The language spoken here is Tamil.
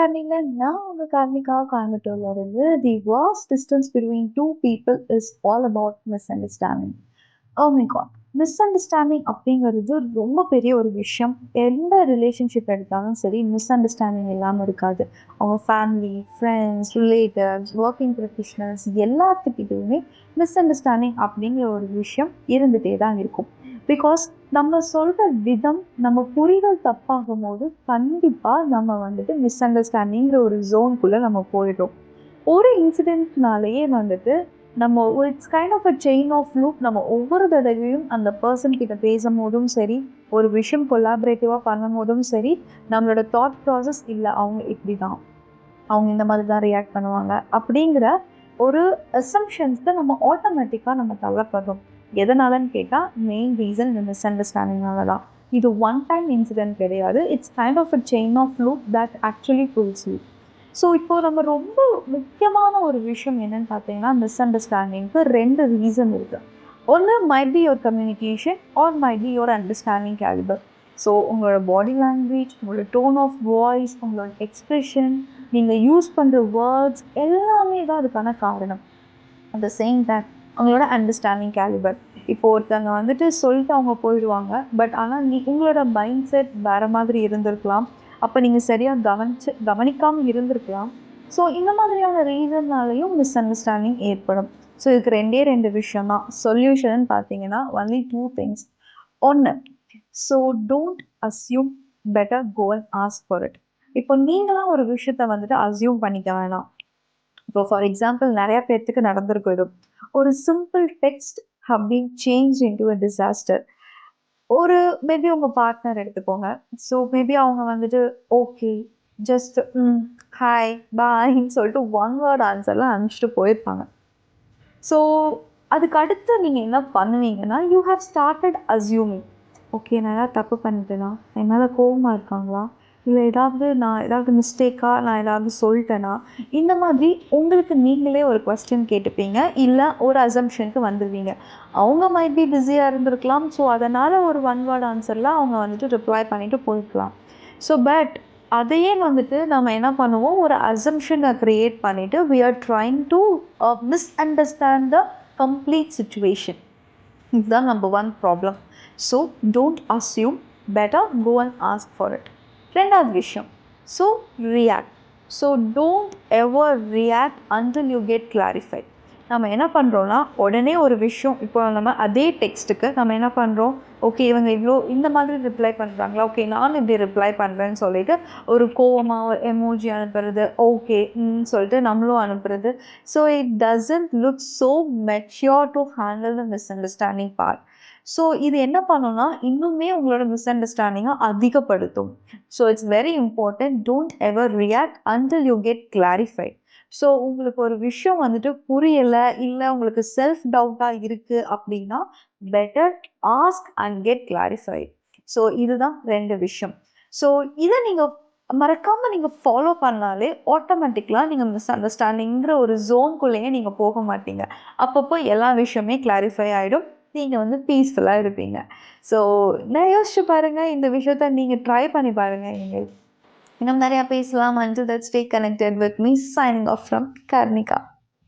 understandingல நான் உங்க கார்னிகா கோயம்புத்தூர்ல இருந்து தி vast distance between two people is all about misunderstanding. Oh my god. Miss understanding அப்படிங்கிறது ரொம்ப பெரிய ஒரு விஷயம். எந்த ரிலேஷன்ஷிப் எடுத்தாலும் சரி, மிஸ் அண்டர்ஸ்டாண்டிங் இல்லாமல் இருக்காது. அவங்க family, friends, relatives, working professionals எல்லாத்துக்கிட்டையுமே மிஸ் அண்டர்ஸ்டாண்டிங் அப்படிங்கிற ஒரு விஷயம் இருந்துகிட்டே தான் இருக்கும். பிகாஸ் நம்ம சொல்கிற விதம், நம்ம புரிதல் தப்பாகும் போது கண்டிப்பாக நம்ம வந்துட்டு மிஸ் அண்டர்ஸ்டாண்டிங்கிற ஒரு ஜோனுக்குள்ளே நம்ம போயிடுறோம். ஒரு இன்சிடென்ட்னாலேயே வந்துட்டு நம்ம it's kind of a chain of loop. நம்ம ஒவ்வொரு தடவையும் அந்த பர்சன் கிட்ட பேசும்போதும் சரி, ஒரு விஷயம் கொலாபரேட்டிவாக பண்ணும் போதும் சரி, நம்மளோட தாட் ப்ராசஸ் இல்லை அவங்க இப்படி தான், அவங்க இந்த மாதிரி தான் ரியாக்ட் பண்ணுவாங்க அப்படிங்கிற ஒரு அசம்ஷன்ஸை நம்ம ஆட்டோமேட்டிக்காக நம்ம தள்ளப்படுறோம். எதனாலன்னு கேட்டால் மெயின் ரீசன் இந்த மிஸ் அண்டர்ஸ்டாண்டிங்னால தான். இது ஒன் டைம் இன்சிடென்ட் கிடையாது. It's kind of a chain of loop that actually pulls you. So இப்போ நம்ம ரொம்ப முக்கியமான ஒரு விஷயம் என்னன்னு பார்த்தீங்கன்னா, மிஸ் அண்டர்ஸ்டாண்டிங்க்கு 2 ரீசன் இருக்குது. ஒன்று might be your communication R might be your understanding calibre. So உங்களோட பாடி லாங்குவேஜ், உங்களோட டோன் ஆஃப் வாய்ஸ், உங்களோட எக்ஸ்ப்ரெஷன், நீங்கள் யூஸ் பண்ணுற வேர்ட்ஸ் எல்லாமே தான் அதுக்கான காரணம். அட் த சேம் டைம் அவங்களோட அண்டர்ஸ்டாண்டிங் கேலிபர். இப்போ ஒருத்தவங்க வந்துட்டு சொல்லிட்டு அவங்க போயிடுவாங்க. பட் ஆனால் உங்களோட மைண்ட் செட் வேறு மாதிரி இருந்திருக்கலாம். அப்போ நீங்கள் சரியாக கவனிக்காமல் இருந்திருக்கலாம். ஸோ இந்த மாதிரியான ரீசன்னாலையும் மிஸ் அண்டர்ஸ்டாண்டிங் ஏற்படும். ஸோ இதுக்கு 2 விஷயம் தான். சொல்யூஷன் பார்த்தீங்கன்னா ஒன்லி 2 திங்ஸ். ஒன்று, so don't assume, better go and ask for it. இப்போ நீங்களாம் ஒரு விஷயத்த வந்துட்டு அஸ்யூம் பண்ணிக்க வேணாம். இப்போ ஃபார் எக்ஸாம்பிள் நிறைய பேர்த்துக்கு நடந்திருக்கும் இது. ஒரு simple text have been changed into a disaster. ஒரு மேபி உங்க பார்ட்னர் எடுத்துக்கோங்க. ஸோ மேபி அவங்க வந்துட்டு ஓகே, ஜஸ்ட் ஹாய், பாய்ன்னு சொல்லிட்டு ஒன் வேர்ட் ஆன்சர்லாம் அனுப்பிச்சிட்டு போயிருப்பாங்க. ஸோ அதுக்கு அடுத்து நீங்கள் என்ன பண்ணுவீங்கன்னா, you have started assuming. Okay, நான் ஏதாவது தப்பு பண்ணிட்டேனா, என் மேலே கோவமாக இருக்காங்களா, இல்லை நான் ஏதாவது மிஸ்டேக்காக நான் ஏதாவது சொல்லிட்டேனா, இந்த மாதிரி உங்களுக்கு நீங்களே ஒரு கொஸ்டின் கேட்டுப்பீங்க. இல்லை ஒரு அசம்ஷனுக்கு வந்துடுவீங்க. அவங்க மைட் பி பிஸியாக இருந்திருக்கலாம். ஸோ அதனால் ஒரு ஒன் வேர்ட் ஆன்சரில் அவங்க வந்துட்டு ரிப்ளை பண்ணிவிட்டு போயிருக்கலாம். ஸோ பட் அதையே வந்துட்டு நம்ம என்ன பண்ணுவோம், ஒரு அசம்ஷனை க்ரியேட் பண்ணிவிட்டு we are trying to misunderstand the complete situation. இதுதான் number 1 problem. So don't assume, better go and ask for it. 2வது விஷயம், so react. So don't ever react until you get clarified. நம்ம என்ன பண்ணுறோன்னா, உடனே ஒரு விஷயம், இப்போ நம்ம அதே டெக்ஸ்ட்டுக்கு நம்ம என்ன பண்ணுறோம், ஓகே இவங்க இவ்வளோ இந்த மாதிரி ரிப்ளை பண்ணுறாங்களா, ஓகே நானும் இப்படி ரிப்ளை பண்ணுறேன்னு சொல்லிட்டு ஒரு கோவமாக ஒரு எமோஜி அனுப்புறது, ஓகே சொல்லிட்டு நம்மளும் அனுப்புறது. So it doesn't look so mature to handle the miss understanding part. So இது என்ன பண்ணுன்னா, இன்னுமே உங்களோட மிஸ் அண்டர்ஸ்டாண்டிங்கை அதிகப்படுத்தும். So it's very important, don't ever react until you get clarified. So உங்களுக்கு ஒரு விஷயம் வந்துட்டு புரியலை, இல்லை உங்களுக்கு செல்ஃப் டவுட்டாக இருக்குது அப்படின்னா, better ask and get clarified. So இதுதான் 2 விஷயம். ஸோ இதை நீங்கள் மறக்காமல் நீங்கள் ஃபாலோ பண்ணாலே ஆட்டோமேட்டிக்கலாக நீங்கள் மிஸ் அண்டர்ஸ்டாண்டிங்கிற ஒரு ஜோன்குள்ளேயே நீங்கள் போக மாட்டீங்க. அப்பப்போ எல்லா விஷயமே கிளாரிஃபை ஆகிடும். நீங்கள் வந்து பீஸ்ஃபுல்லாக இருப்பீங்க. ஸோ நான் யோசிச்சு பாருங்கள், இந்த விஷயத்த நீங்கள் ட்ரை பண்ணி பாருங்கள். நீங்கள் இன்னும் நிறையா பேசலாம். Until that, stay connected with me. Signing off from Karnika.